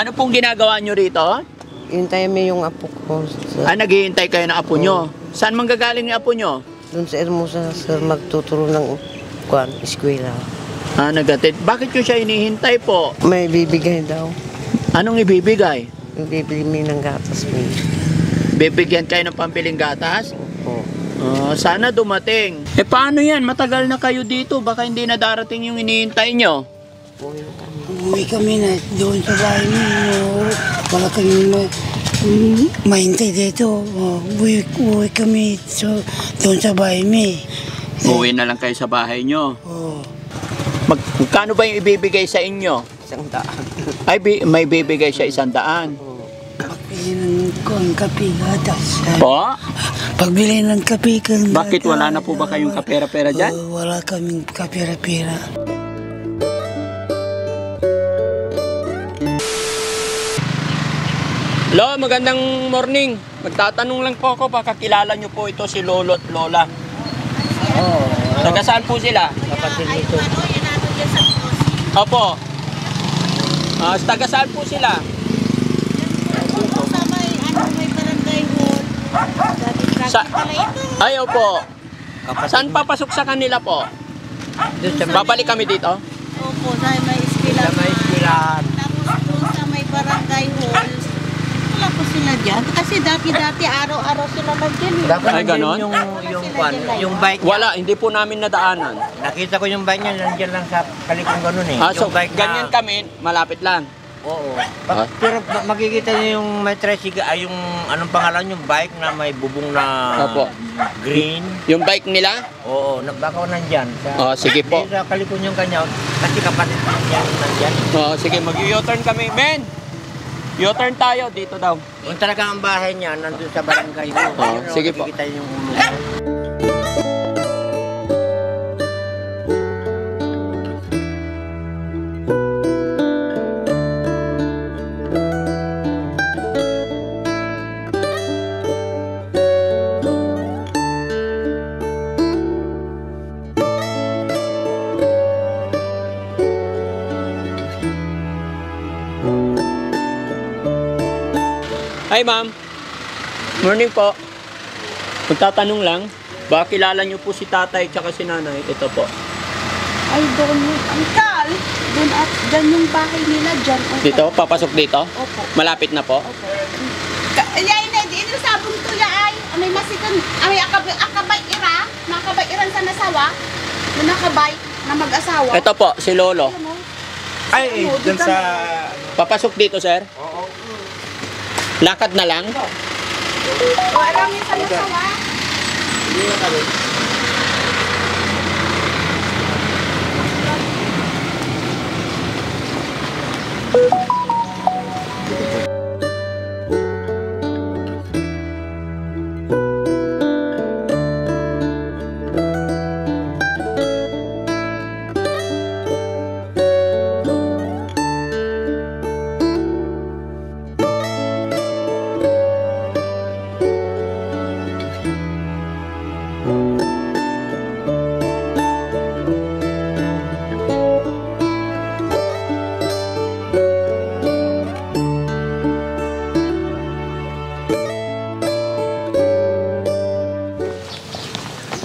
Ano pong ginagawa nyo rito? Hintayin mo yung apo ko. Naghihintay kayo ng apo nyo. Saan manggagaling yung apo nyo? Doon sa Hermosa, sir, magtuturo ng eskwela. Nagatid. Bakit nyo siya hinihintay po? May bibigay daw. Anong ibibigay? Yung bibili mo ng gatas mo. Bibigyan kayo ng pampiling gatas? Opo. Sana dumating. Paano yan? Matagal na kayo dito. Baka hindi na darating yung hinihintay nyo. Uwi kami na doon sa bahay niyo. Wala kami mahintay dito. Uwi kami doon sa bahay mi. Uwi na lang kayo sa bahay nyo. Magkano ba yung ibibigay sa inyo? 100. May bibigay siya 100. Pagbili ng kape, gatas. Po? Pagbili ng kape, gatas. Bakit wala na po ba kayong kapera-pera dyan? Wala kaming kapera-pera. Hello, magandang morning. Magtatanong lang po ako, baka kilala nyo po ito si Lolo at Lola. Taga saan po sila? Kapatid nito. Opo. Taga saan po sila? Opo. Saan papasok sa kanila po? Babalik kami dito? Opo, dahil may iskilan. Tapos doon sa may barangay hall. Wala po sila dyan. Kasi dati araw-araw sila nandyan. Ay, ganon? Yung bike. Wala, hindi po namin nadaanan. Nakita ko yung bike niya, nandiyan lang sa kalikong ganun eh. So, yung bike ganyan kami, malapit lang. Oo. Pero makikita niyo yung may tricycle, yung anong pangalan yung bike na may bubong na green. Yung bike nila? Oo, baka nandyan. Sige po. Sa kalikong yung kanya, kasi kapatid niya nandyan. Sige, mag-u-turn kami. Ben! U-turn tayo, dito daw. Yung talaga ang bahay niya, nandun sa barangay mo. Sige po. Makikita yung ulo niya. Hi, ma'am. Morning po. Magtatanong lang, baka kilala niyo po si tatay at si nanay? Ito po. Ay, doon yung angkal. Doon at dyan yung bahay nila dyan. Dito? Papasok dito? Opo. Malapit na po? Opo. Ay, hindi sabong tuya ay. May masikan. Ay, makabay iran sa nasawa. Yung nakabay na mag-asawa. Ito po, si Lolo. Ay, dun sa... Papasok dito, sir? Oo. Lakad na lang? Alam niyo sa nasawa. Hindi na kami.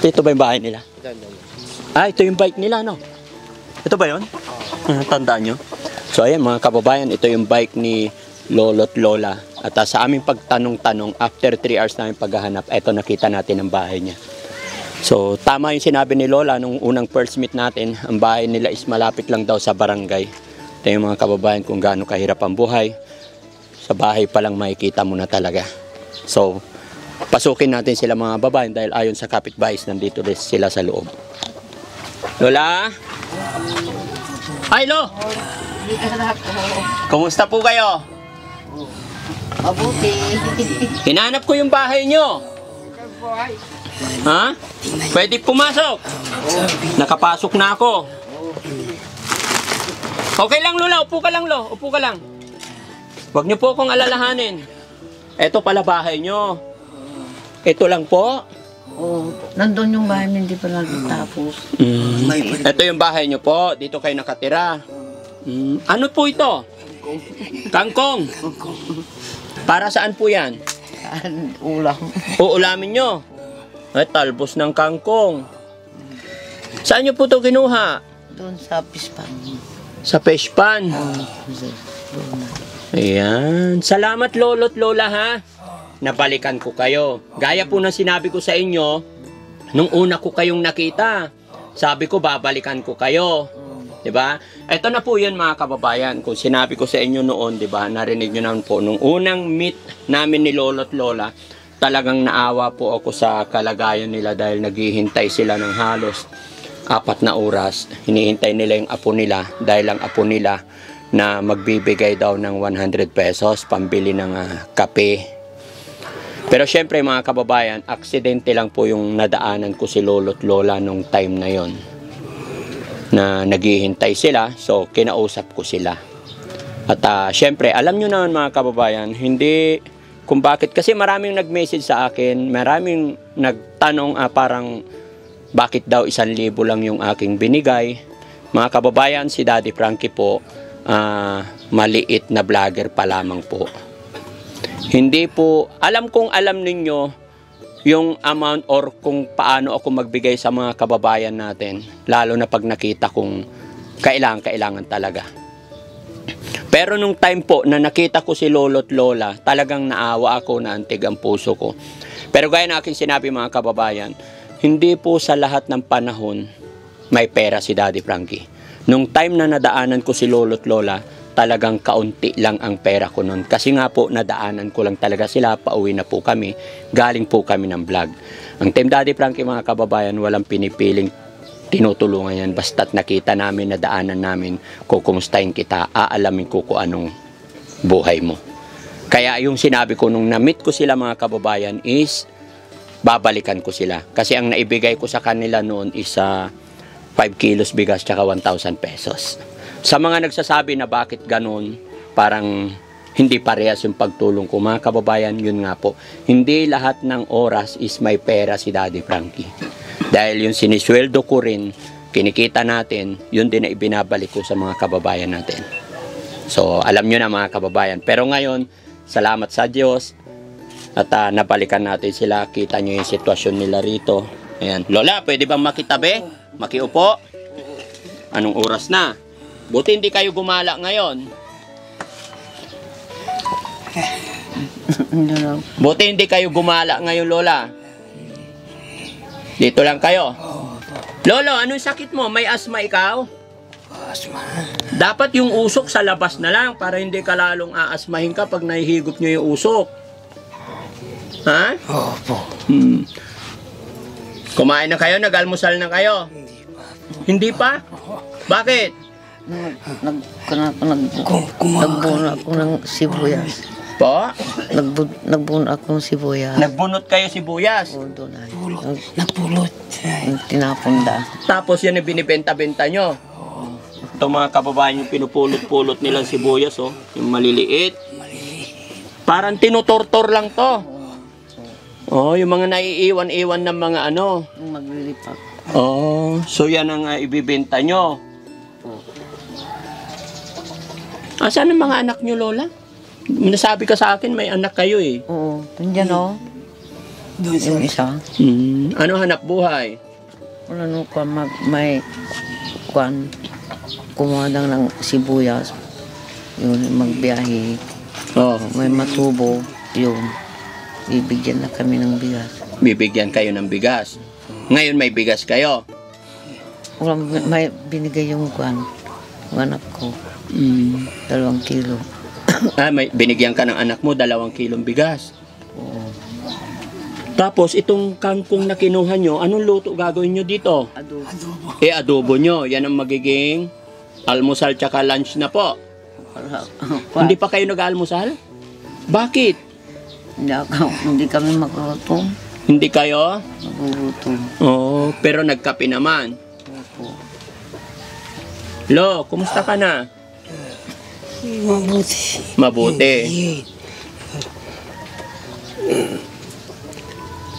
Ito ba yung bahay nila? Ito yung bike nila, no? Ito ba yun? Tandaan nyo? So, ayan mga kababayan, ito yung bike ni Lolo at Lola. At sa aming pagtanong-tanong, after 3 hours namin paghahanap, ito nakita natin ang bahay niya. So, tama yung sinabi ni Lola nung unang first meet natin, ang bahay nila is malapit lang daw sa barangay. Ito yung mga kababayan kung gaano kahirap ang buhay. Sa bahay pa lang makikita mo na talaga. So, pasukin natin sila mga babae dahil ayon sa kapitbahay nandito rin sila sa loob. Lola? Hi, Lo! Kumusta po kayo? Mabuti. Hinanap ko yung bahay nyo. Ha? Pwede pumasok? Nakapasok na ako. Okay lang, Lola. Upo ka lang, Lo. Upo ka lang. Huwag nyo po akong alalahanin. Ito pala bahay nyo. Ito lang po. Oo. Nandun yung bahay mo, hindi pa natapos. Ito yung bahay nyo po. Dito kayo nakatira. Ano po ito? Kangkong. Para saan po yan? Ulam. Uulamin nyo. Ay, talbos ng kangkong. Saan nyo po ito kinuha? Doon sa pispan. Sa fish pan. Ayan. Salamat lolo't lola ha. Nabalikan ko kayo. Gaya po ng sinabi ko sa inyo, nung una ko kayong nakita, sabi ko babalikan ko kayo. 'Di ba? Ito na po 'yun mga kababayan. Kung sinabi ko sa inyo noon, 'di ba? Narinig niyo naman po nung unang meet namin ni lolo't lola, talagang naawa po ako sa kalagayan nila dahil naghihintay sila ng halos 4 na oras. Hinihintay nila yung apo nila dahil ang apo nila na magbibigay daw ng 100 pesos pambili ng kape. Pero syempre mga kababayan, aksidente lang po yung nadaanan ko si lolo't lola nung time na yon, na naghihintay sila, so kinausap ko sila. At syempre, alam nyo naman mga kababayan, hindi kung bakit, kasi maraming nag-message sa akin, maraming nagtanong parang bakit daw 1,000 lang yung aking binigay. Mga kababayan, si Daddy Frankie po, maliit na vlogger pa lamang po. Hindi po, alam kong alam ninyo yung amount or kung paano ako magbigay sa mga kababayan natin, lalo na pag nakita kong kailangan talaga. Pero nung time po na nakita ko si lolo't lola, talagang naawa ako, naantig ang puso ko. Pero gaya na aking sinabi mga kababayan, hindi po sa lahat ng panahon may pera si Daddy Frankie. Nung time na nadaanan ko si lolo't lola, talagang kaunti lang ang pera ko noon. Kasi nga po, nadaanan ko lang talaga sila, pauwi na po kami, galing po kami ng vlog. Ang Team Daddy Frankie mga kababayan, walang pinipiling tinutulungan yan. Basta't nakita namin, nadaanan namin, kukumustahin kita, aalamin ko kung anong buhay mo. Kaya yung sinabi ko nung na-meet ko sila mga kababayan is, babalikan ko sila. Kasi ang naibigay ko sa kanila noon is 5 kilos bigas tsaka 1,000 pesos. Sa mga nagsasabi na bakit ganun, parang hindi parehas yung pagtulong ko. Mga kababayan, yun nga po. Hindi lahat ng oras is may pera si Daddy Frankie. Dahil yung sinisweldo ko rin, kinikita natin, yun din na ibinabalik ko sa mga kababayan natin. So, alam nyo na mga kababayan. Pero ngayon, salamat sa Diyos. At nabalikan natin sila. Kita nyo yung sitwasyon nila rito. Ayan. Lola, pwede bang makitabi? Makiupo? Anong oras na? Buti hindi kayo gumala ngayon. Buti hindi kayo gumala ngayon, Lola. Dito lang kayo. Lolo, anong sakit mo? May asma ikaw? Asma. Dapat yung usok sa labas na lang para hindi ka lalong aasmahin ka pag nahihigop nyo yung usok. Ha? Opo. Kumain na kayo? Nag-almusal na kayo? Hindi pa. Bakit? Nagbunot ako ng sibuyas. Po? Nagbunot ako ng sibuyas. Nagbunot kayo sibuyas? Oo, doon ay. Nagpulot. Yung tinapunda. Tapos yan yung binibenta-benta nyo? Ito mga kababayan yung pinupulot-pulot nilang sibuyas, oh. Yung maliliit. Parang tinutortor lang to. Oh, yung mga naiiwan-iwan ng mga ano. Yung maglilipat. Oh, so yan ang ibibenta nyo. Saan ang mga anak nyo, Lola? Nasabi ka sa akin, may anak kayo eh. Oo, nandiyan o. Doon sa Yung isa. Ano hanap buhay? Wala nung may kwan. Kumuha lang ng sibuyas. Yun, magbiyahe. Oh, May matubo. Yun. Bibigyan na kami ng bigas. bibigyan kayo ng bigas. Ngayon may bigas kayo. Wala, may binigay yung kwan. Yung anak ko. 2 kilo. May binigyan ka ng anak mo 2 kilong bigas. Oo. Tapos itong kangkong na kinuha nyo, anong luto gagawin nyo dito? Adobo. Adobo nyo. Yan ang magiging almusal tsaka lunch na po. Wala. Hindi pa kayo nag-almusal? Bakit? Hindi kami magluto. Hindi kayo? Magluluto. Oo, pero nagkape naman. Opo. Lo, kumusta ka na? mabuti. Mabuti.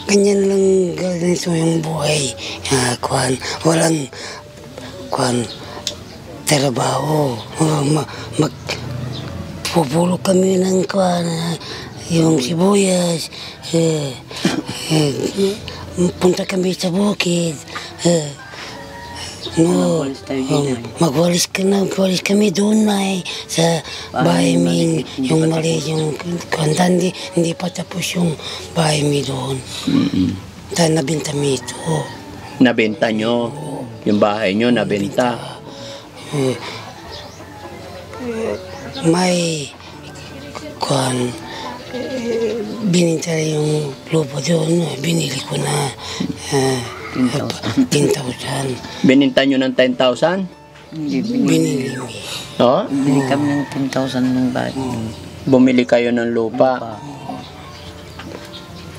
Ganyan lang ganito yung buhay. Walang trabaho. Pupulog kami ng yung sibuyas. Punta kami sa bukid. Magwalis tayo dyan, Magwalis kami doon ay sa bahay mi, yung mali, yung kanta, hindi pa tapos yung bahay mi doon. Tayo nabinta mi ito. Nabenta nyo. Yung bahay nyo, nabenta. May bininta yung lupa doon, binili ko na 10,000. Bininta nyo ng 10,000? Binili mi. Oh? Bili kami ng 10,000 ng bahay. Bumili kayo ng lupa.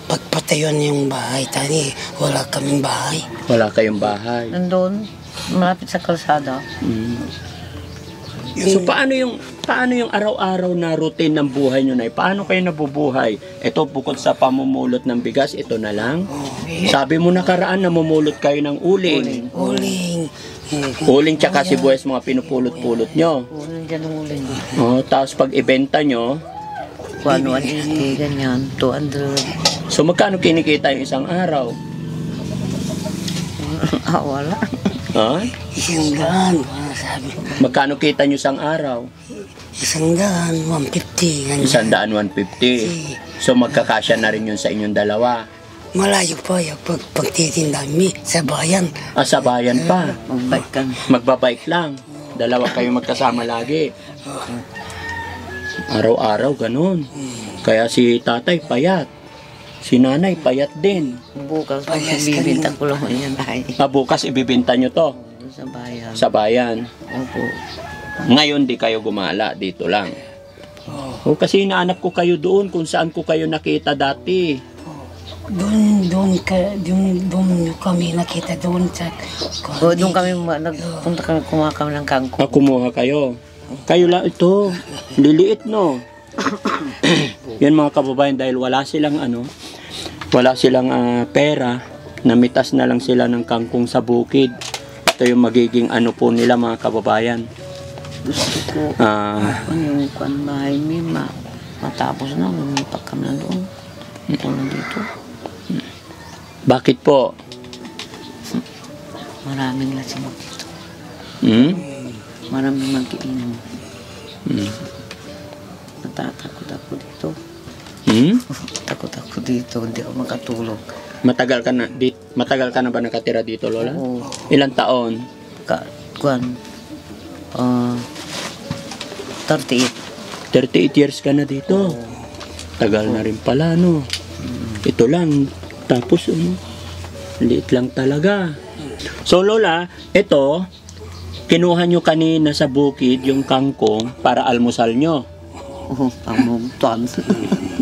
Pagpatayuan yung bahay, tani, wala kaming bahay. Wala kayong bahay. Nandun, malapit sa kalsada. So paano yung araw-araw na routine ng buhay nyo na? Paano kayo nabubuhay? Ito bukod sa pamumulot ng bigas, ito na lang. Sabi mo nakaraan namumulot kayo ng uling. Uling tsaka sibuyas mga pinupulot-pulot nyo. Uling dyan ang uling. Oh, tapos pag ibenta nyo, Kung 180, ganyan, 200. so magkano kinikita yung isang araw? Wala. Ha? 100, wala sabi. Magkano kita nyo isang araw? 100, 150. ganyan. 150. So magkakasya na rin yun sa inyong dalawa. Malayo pa yung pagtitinda mi sa bayan. Sa bayan pa. Magbike ka. Magbabike lang. Dalawa kayo magkasama lagi. Araw-araw ganun. Kaya si tatay payat. Si nanay payat din. Bukas, Payas ka bibinta rin. ko lang yan ay. Bukas ibibinta nyo to Sa bayan. sa bayan. Opo. Ngayon di kayo gumala, dito lang. O kasi inaanap ko kayo doon kung saan ko kayo nakita dati. Doon kami nakita doon sa... O, doon kami, nagpunta kami, kumuha kami ng kangkong. Kumuha kayo. Kayo lang ito. Liliit no. Yan mga kababayan dahil wala silang pera, namitas na lang sila ng kangkong sa bukid. Ito yung magiging ano po nila mga kababayan. Gusto ko, yung bahay mi, matapos na, lumipak kami na doon. Ito na dito. Bakit po? Maraming lasing dito. Maraming mag-iinom. Natatakot ako dito. Takot ako dito, hindi ako makatulog. Matagal ka na ba nakatira dito, Lola? Oo. Ilang taon? 38. 38 years ka na dito. Tagal na rin pala, no? Ito lang. Tapos, liit lang talaga. So, Lola, ito, kinuha nyo kanina sa bukid yung kangkong para almusal nyo. Pamugtan.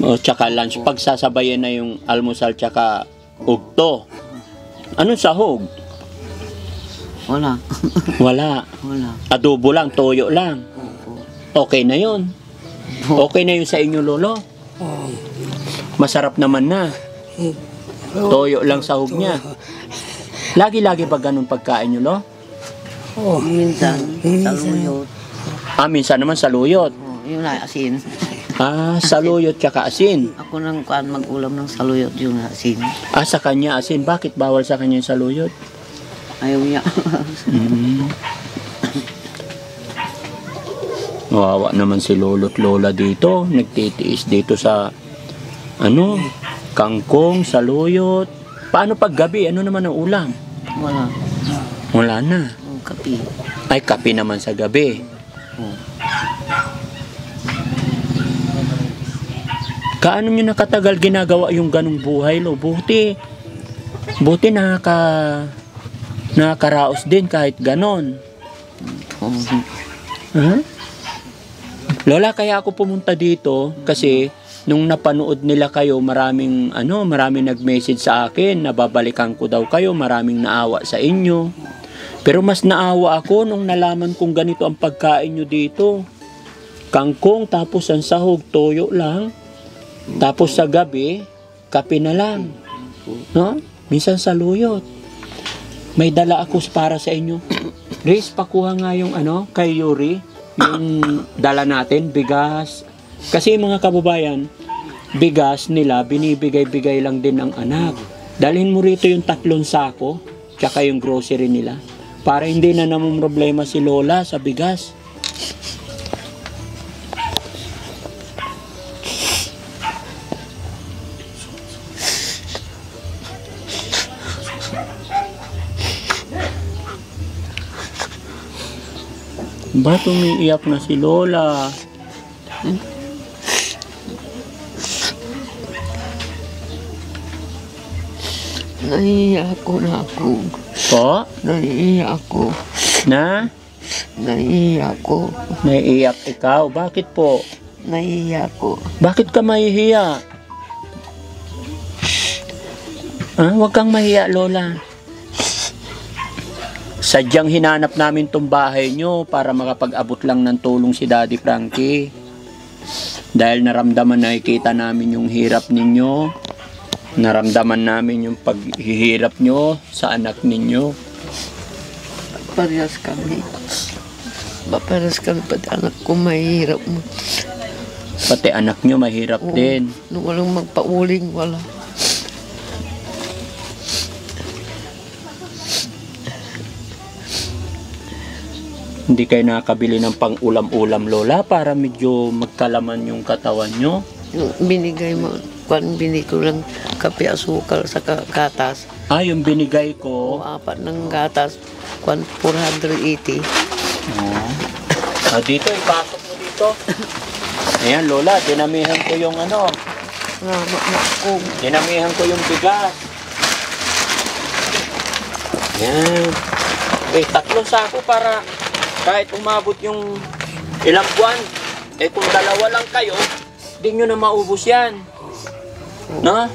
O, tsaka lunch. Pagsasabayan na yung almusal tsaka ugto. Anong sahog? Wala. Wala. Wala. Adobo lang, toyo lang. Okay na yun. Okay na yun sa inyo, Lolo. Masarap naman na. Toyo lang sahog niya. Lagi-lagi ba ganun pagkain nyo, Lo? Minsan, saluyot. Minsan naman saluyot. Yung asin. Saluyot tsaka asin. Ako nang mag-ulam ng saluyot yung asin. Sa kanya asin. Bakit bawal sa kanya yung saluyot? Ayaw niya. Wawa naman si Lolo't Lola dito. Nagtitiis dito sa kangkong, saluyot. Paano pag gabi? Ano naman ang ulam? Wala. Wala na. Kapi. Ay, kape naman sa gabi. Kaano nyo nakatagal ginagawa yung ganong buhay, Lo? Buti nakakaraos din kahit ganon. Lola, kaya ako pumunta dito kasi nung napanood nila kayo, maraming nag-message sa akin, nababalikan ko daw kayo, maraming naawa sa inyo. Pero mas naawa ako nung nalaman kong ganito ang pagkain nyo dito. Kangkong, tapos ang sahog, toyo lang. Tapos sa gabi, kape na lang. No? Minsan saluyot. May dala ako para sa inyo. Riz, pakuha nga yung kay Yuri. yung dala natin, bigas. Kasi mga kababayan, bigas nila, binibigay-bigay lang din ng anak. Dalhin mo rito yung 3 sako, tsaka yung grocery nila. Para hindi na namang problema si Lola sa bigas. Ba't umiiyak na si Lola? Naiiyak ako na ako. Po? Naiiyak ako. Na? Naiiyak ako. Naiiyak ikaw? Bakit po? Naiiyak ako. Bakit ka mahihiya? Huwag kang mahiya, Lola. Sadyang hinanap namin tong bahay nyo para makapag-abot lang ng tulong si Daddy Frankie. Dahil naramdaman, nakikita namin yung hirap ninyo. Naramdaman namin yung paghihirap nyo sa anak ninyo. Parehas kami. Parehas kami, pati anak ko mahirap mo. Pati anak nyo mahirap din. Nung walang magpauling, wala. Hindi kayo nakabili ng pang-ulam-ulam, Lola, para medyo magkalaman yung katawan nyo? Yung binigay mo, binigay ko lang kape asukal sa gatas. Yung binigay O ko. 4 ng gatas, 480. Dito, ipasok mo dito. Ayan, Lola, dinamihan ko yung dinamihan ko yung bigas. Ayan. 3 sako para kahit umabot yung ilang buwan, kung 2 lang kayo, di nyo na maubos yan. No?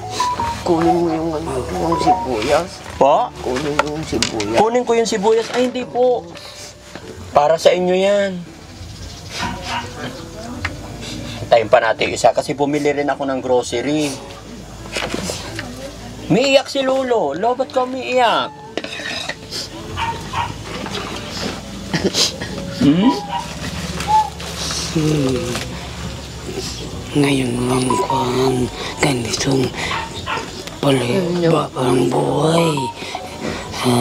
Kunin mo yung sibuyas. Po? Kunin mo yung sibuyas. Kunin ko yung sibuyas. Ay, hindi po. Para sa inyo yan. Tayo pa natin isa kasi bumili rin ako ng grocery. Umiiyak si Lolo. Lo, ba't ka umiiyak? Ngayon lang kung ganitong parang buhay.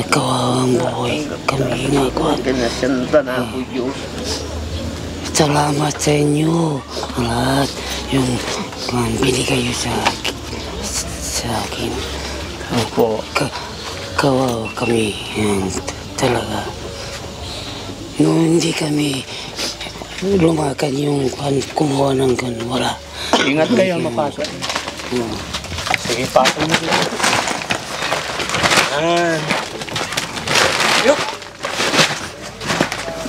Kawawang buhay kami nga kung Kinasanta na ako, Diyos. salamat sa inyo ang lahat yung binigay nyo sa akin. Opo. Kawawa kami yan talaga. Noong hindi kami lumakad yung kumuha ng ganun, wala. Ingat kayo, mapasok. Sige, pasok mo dito. Yuk!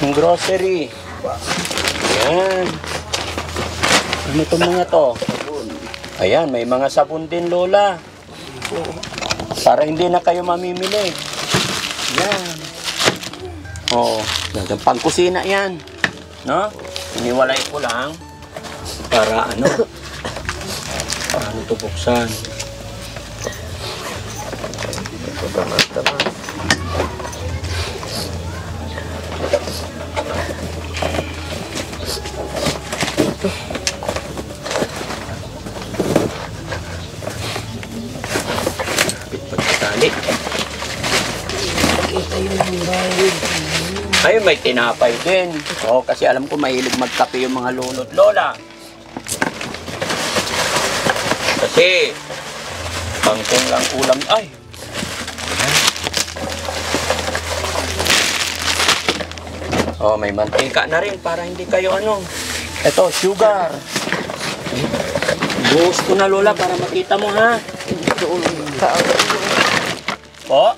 Yung grocery. Ayan. Ano itong mga to? Ayan, may mga sabon din, Lola. Para hindi na kayo mamimili. Ayan. Pangkusina yan. No? Iniwalay ko lang para paano ito buksan. Pagkatali. Kita yung bahay. Ay, may tinapay din. Kasi alam ko mahilig magkape yung mga lolo't lola. Kasi, pangkong lang ulam. Ay! May mantika na rin para hindi kayo Ito, sugar. Buhos ko na, Lola, para makita mo, ha? Po?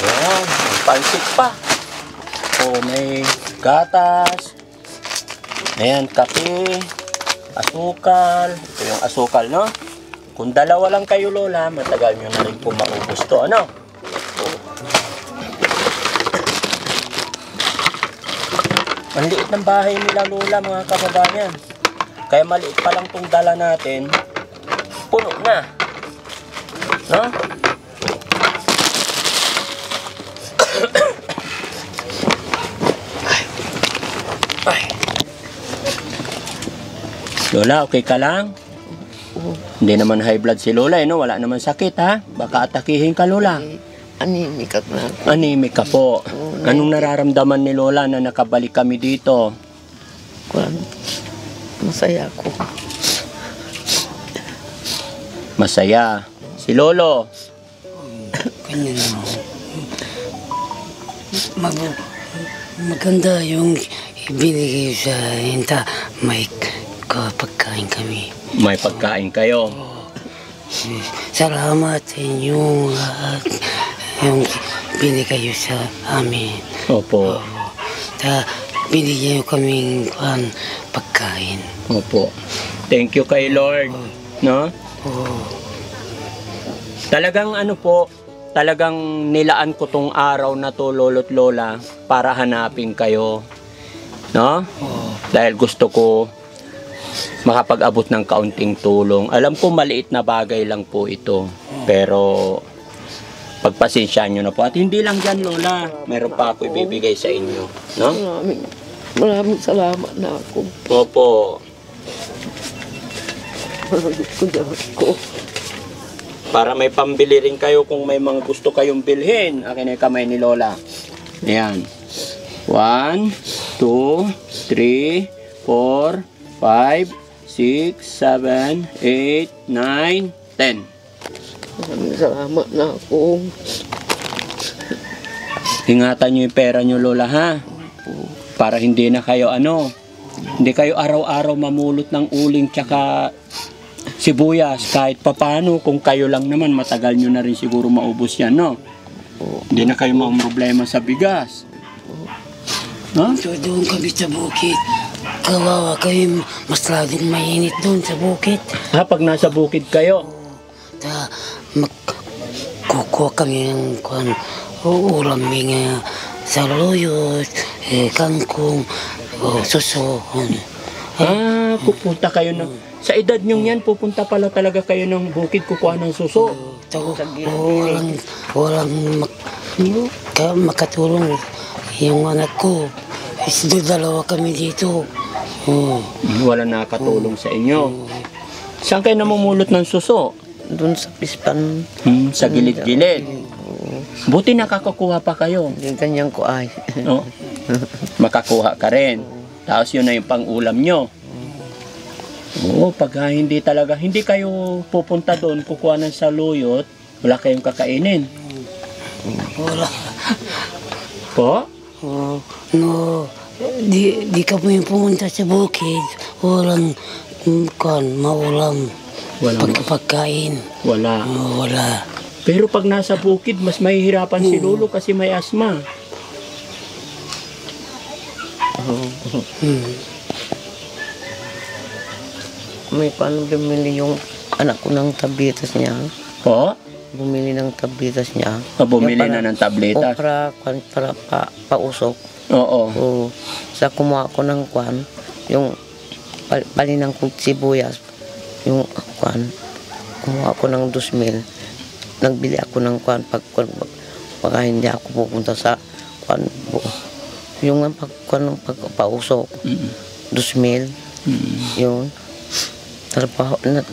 Ayan, may pansit pa. May gatas. Ayan, kape. Asukal. Ito yung asukal, no? Kung 2 lang kayo, Lola, matagal nyo na rin po maubos to, Ang liit ng bahay nila, Lola, mga kababayan. Kaya maliit pa lang itong dala natin, puno na. No? Lola, okay ka lang? Hindi naman high blood si Lola, no? Wala naman sakit, ha? Baka atakihin ka, Lola. Anemic ako na. Anemic ka po. Anong nararamdaman ni Lola na nakabalik kami dito? Kuwan, masaya ako. Masaya. Si Lolo? Kanya na. Maganda yung ibinigay sa hinta. May pagkain kami. May pagkain kayo. Salamat sa inyong yung binigay sa amin. Opo. Binigyan nyo kaming pagkain. Opo. Thank you kay Lord. No? Talagang ano po, talagang nilaan ko tong araw na to, Lolo't Lola, para hanapin kayo. No? Dahil gusto ko makapag-abot ng kaunting tulong. Alam ko maliit na bagay lang po ito. Pero pagpasensyaan nyo na po. At hindi lang dyan, Lola. Meron pa ako ibibigay sa inyo. No? Maraming salamat na ako. Opo. Ko. Para may pambili rin kayo kung may mga gusto kayong bilhin. Akin na yung kamay ni Lola. Ayan. 1, 2, 3, 4, 5, 6, 7, 8, 9, 10. Maraming salamat na ako. Ingatan nyo yung pera nyo, Lola, ha? Para hindi na kayo hindi kayo araw-araw mamulot ng uling tsaka sibuyas. Kahit papano, kung kayo lang naman, matagal nyo na rin siguro maubos yan, no? Hindi na kayo problema sa bigas. No? So doon kami sa bukid. Kawawa kayo, mas lalong mainit doon sa bukid. Ha, pag nasa bukid kayo? Kukuha kami ng ulam sa luyot, kangkong, suso. Pupunta kayo ng... Sa edad nyo yan, pupunta pala talaga kayo ng bukid, kukuha ng suso. Walang makatulong yung anak ko. Dalawa kami dito. Wala nakatulong sa inyo. Saan kayo namumulot ng suso? Doon sa pispan. Sa gilid-gilid. Buti nakakakuha pa kayo. Yung kanyang ko ay. No? Makakuha ka rin. Tapos yun na yung pang-ulam nyo. Oo, pag hindi kayo pupunta doon, kukuha ng saluyot, wala kayong kakainin. Wala. Po? No, di kami pumunta sa bukid. Walang maulam. Walang pagkain. Wala. Wala. Pero pag nasa bukid, mas mahihirapan si Lolo kasi may asma. May paano bumili yung anak ko ng tabletas niya. Po? Bumili ng tabletas niya. Bumili na ng tabletas. Para pausok. Oo. Oo. Sa kumuha ko ng kwan, yung palinang kong sibuyas, yung kwan, kumuha ko ng 2,000. Nagbili ako ng kwan, pagka hindi ako pupunta sa kwan, yung pagpausok, 2,000, yun.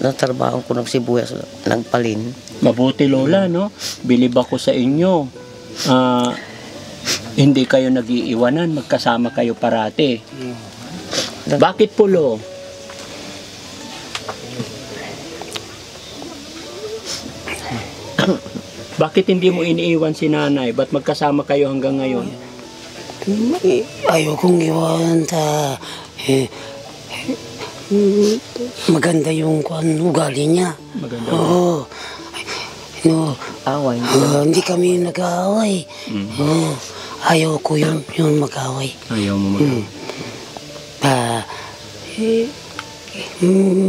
Natrabaho ko ng sibuyas, nagpalin. Mabuti, Lola, no? Bilib ako sa inyo. Hindi kayo nag-iiwanan, magkasama kayo parati. Bakit po, Lo? Bakit hindi mo iniiwan si nanay? Ba't magkasama kayo hanggang ngayon? Ayokong iwan maganda yung ugali niya. Maganda. Oo. No, Away. hindi kami nag-aaway. Ayaw ko yun mag-aaway. Ayaw mo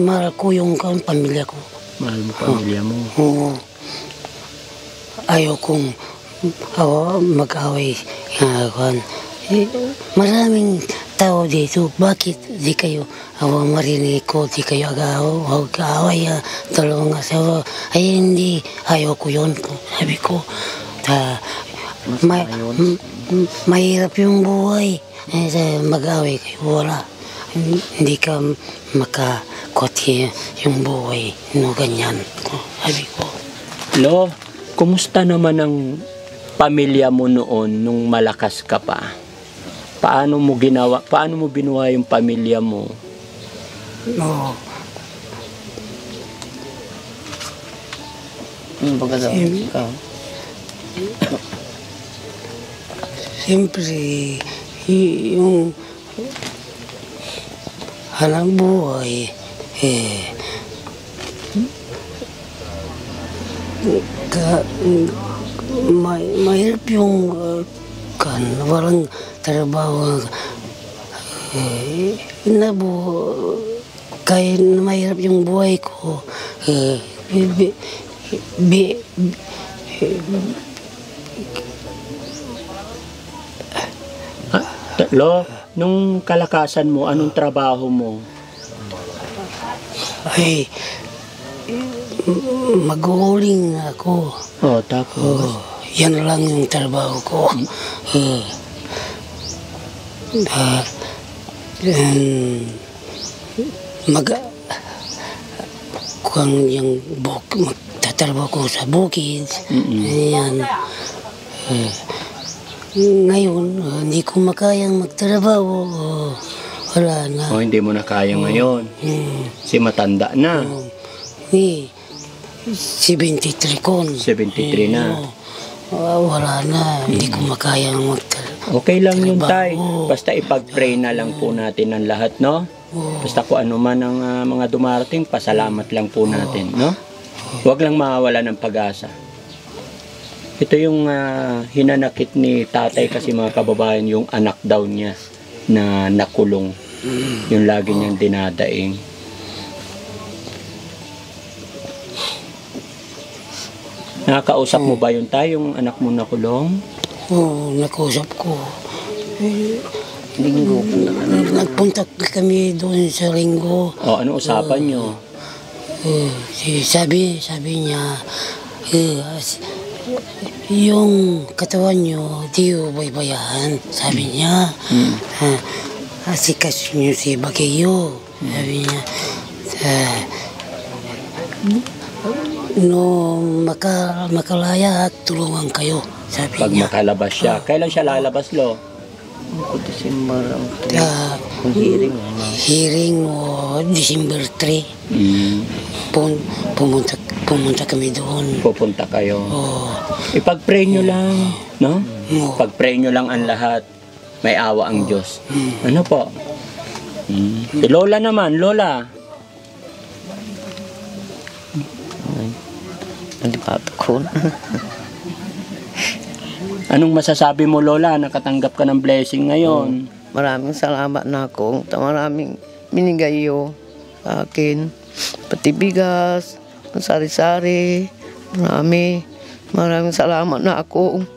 Mahal ko yung pamilya ko. Mahal mo pamilya mo. Oo. Ayaw kong mag-away. Maraming tao dito. Bakit di kayo marinig ko? Di kayo mag-away. Dalawang asawa. Ay hindi. Ayaw ko yun. Sabi ko. Mahirap yung buhay. Mag-away kayo. Wala. hindi ka makakuti yung buhay, no, ganyan. Sabi ko, Lo, kumusta naman ang pamilya mo noon nung malakas ka pa? Paano mo binuhay yung pamilya mo? no, Baga daw, ikaw. siyempre, yung hanap buhay, mahirap yung walang trabaho. Kaya mahirap yung buhay ko. Lo, nung kalakasan mo, anong trabaho mo? Ay, mag-uuling ako. Oh, tapos? Yan lang yung trabaho ko. Kung yung magtatrabaho ko sa bukid, yan. Ngayon, hindi ko makayang magtrabaho. Wala na. O, hindi mo na kaya ngayon. Si matanda na. 73 ko. 73 na. Wala na. Hindi ko makayang magtrabaho. Okay lang yun, Tay. Basta ipag-pray na lang po natin ang lahat, no? Basta kung ano man ang mga dumarating, pasalamat lang po natin, no? Huwag lang mawawala ng pag-asa. Ito yung hinanakit ni tatay kasi mga kababayan, yung anak daw niya na nakulong. Yung lagi niyang dinadaing. Nakakausap mo ba yun, Tay, yung anak mo nakulong? Oo, nakausap ko. Linggo. Nagpunta kami doon sa Linggo. O, ano usapan nyo? Sabi niya, yung katawan nyo, di baybayan. Sabi niya, asikas nyo si Baguio. Sabi niya, no makalaya, tulungan kayo. Sabi Pag niya. makalabas siya. Kailan siya lalabas, Lo? Ako December ang Hearing o December 3. Pumunta kami doon. Pupunta kayo. Oh, Ipag-pray nyo lang, no? Oo. Pag-pray nyo lang ang lahat. May awa ang Diyos. Ano po? Si Lola naman, Lola. Hindi pa ako. Anong masasabi mo, Lola? Nakatanggap ka ng blessing ngayon. Maraming salamat na ako. Maraming binigayo sa akin. Pati bigas, sari-sari. Maraming salamat na ako.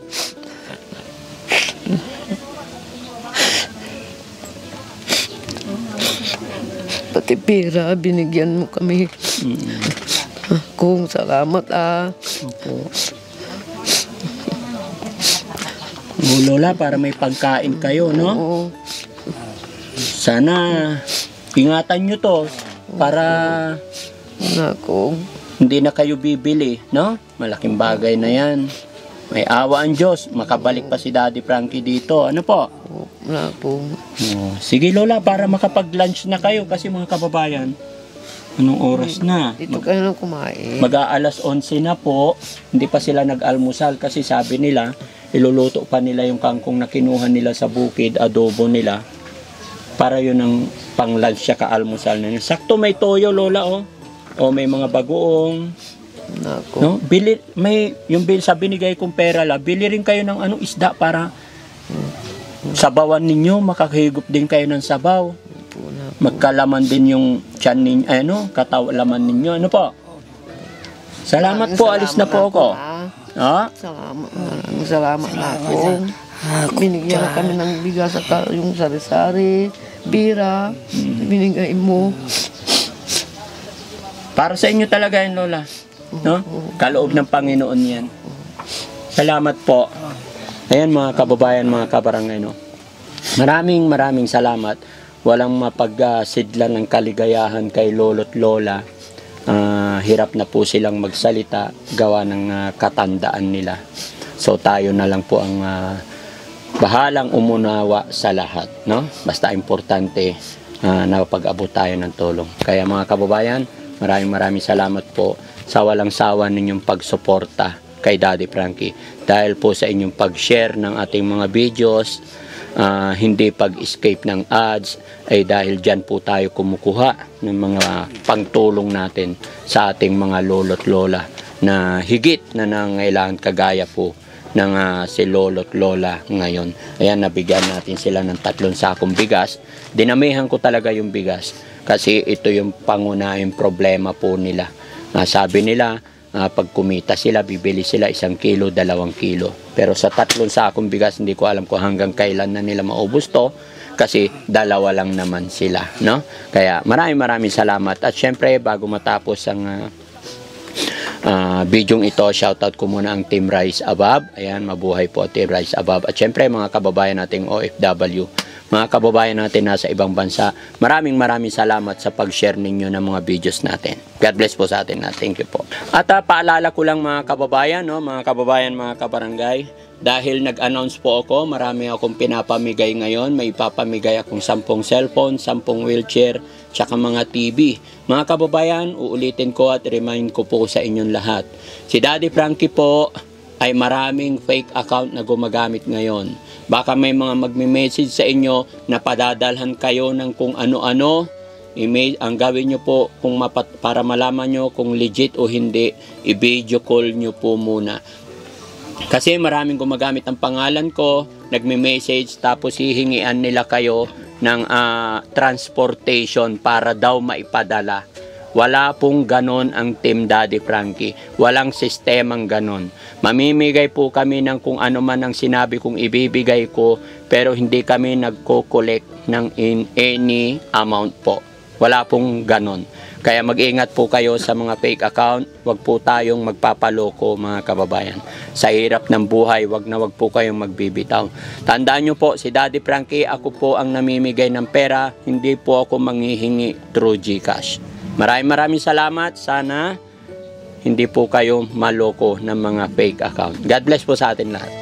Pati pera, binigyan mo kami. Kung salamat Lola, para may pagkain kayo, no? Oo. Sana ingatan nyo to para Ako. hindi na kayo bibili, no? Malaking bagay na yan. May awa ang Diyos. Makabalik pa si Daddy Frankie dito. Ano po? Ako. Oh, sige, Lola, para makapag-lunch na kayo kasi mga kababayan. Anong oras na? Dito kayo na kumain. Mag-aalas 11 na po. Hindi pa sila nag-almusal kasi sabi nila, iluluto pa nila yung kangkong na kinuha nila sa bukid, adobo nila. Para yun ang pang-lunch siya ka-almusal na yun. Sakto may toyo, Lola, oh. O may mga bagoong. Ako. No? Bili, may, yung sa binigay kong pera la, bili rin kayo ng isda para sabawan ninyo, makakahigop din kayo ng sabaw. Magkalaman din yung tiyan ninyo, laman ninyo. Ano po? Salamat po, alis na po ako. Maraming salamat na ako. Binigyan na kami ng bigas at yung sari-sari, bira, binigay mo. Para sa inyo talaga yan, Lola. No? Kaloob ng Panginoon yan. Salamat po. Ayan mga kababayan, mga kabarangay, no? Maraming salamat. walang mapagsidlan ng kaligayahan kay lolo't lola. Hirap na po silang magsalita gawa ng katandaan nila. So tayo na lang po ang bahalang umunawa sa lahat, no? Basta importante na pag-abot tayo ng tulong. Kaya mga kababayan, maraming salamat po sa walang sawa ninyong pagsuporta kay Daddy Frankie. Dahil po sa inyong pag-share ng ating mga videos, hindi pag-escape ng ads, ay dahil dyan po tayo kumukuha ng mga pangtulong natin sa ating mga lolo't lola na higit na nangailangan, kagaya po ng si lolo't lola ngayon. Ayan, nabigyan natin sila ng 3 sakong bigas. Dinamihan ko talaga yung bigas kasi ito yung pangunahing problema po nila. Sabi nila, pag kumita sila, bibili sila 1 kilo, 2 kilo. Pero sa 3 sakong bigas, hindi ko alam kung hanggang kailan na nila maubos to kasi 2 lang naman sila, no? Kaya maraming salamat. At syempre, bago matapos ang bidyong ito, shoutout ko muna ang Team Rise Above. Ayan, mabuhay po Team Rise Above. At syempre, mga kababayan nating OFW, mga kababayan natin nasa ibang bansa, maraming salamat sa pag-share ninyo ng mga videos natin. God bless po sa atin. Thank you po. At paalala ko lang mga kababayan, no? Mga kababayan, mga kabarangay, dahil nag-announce po ako, marami akong pinapamigay ngayon. May ipapamigay akong 10 cellphone, 10 wheelchair, tsaka mga TV. Mga kababayan, uulitin ko at remind ko po sa inyong lahat. Si Daddy Frankie po ay maraming fake account na gumagamit ngayon. Baka may mga magme-message sa inyo na padadalhan kayo ng kung ano-ano. Ang gawin nyo po para malaman nyo kung legit o hindi, i-video call nyo po muna. Kasi maraming gumagamit ang pangalan ko, nagme-message, tapos hihingian nila kayo ng transportation para daw maipadala. Wala pong ganon ang Team Daddy Frankie. Walang sistemang ganon. Mamimigay po kami ng kung ano man ang sinabi kong ibibigay ko, pero hindi kami nagko-collect ng any amount po. Wala pong ganon. Kaya mag-ingat po kayo sa mga fake account. Huwag po tayong magpapaloko mga kababayan. Sa hirap ng buhay, wag po kayong magbibitaw. Tandaan nyo po, si Daddy Frankie, ako po ang namimigay ng pera. Hindi po ako manghihingi through GCash. Maraming salamat. Sana hindi po kayo maloko ng mga fake account. God bless po sa atin lahat.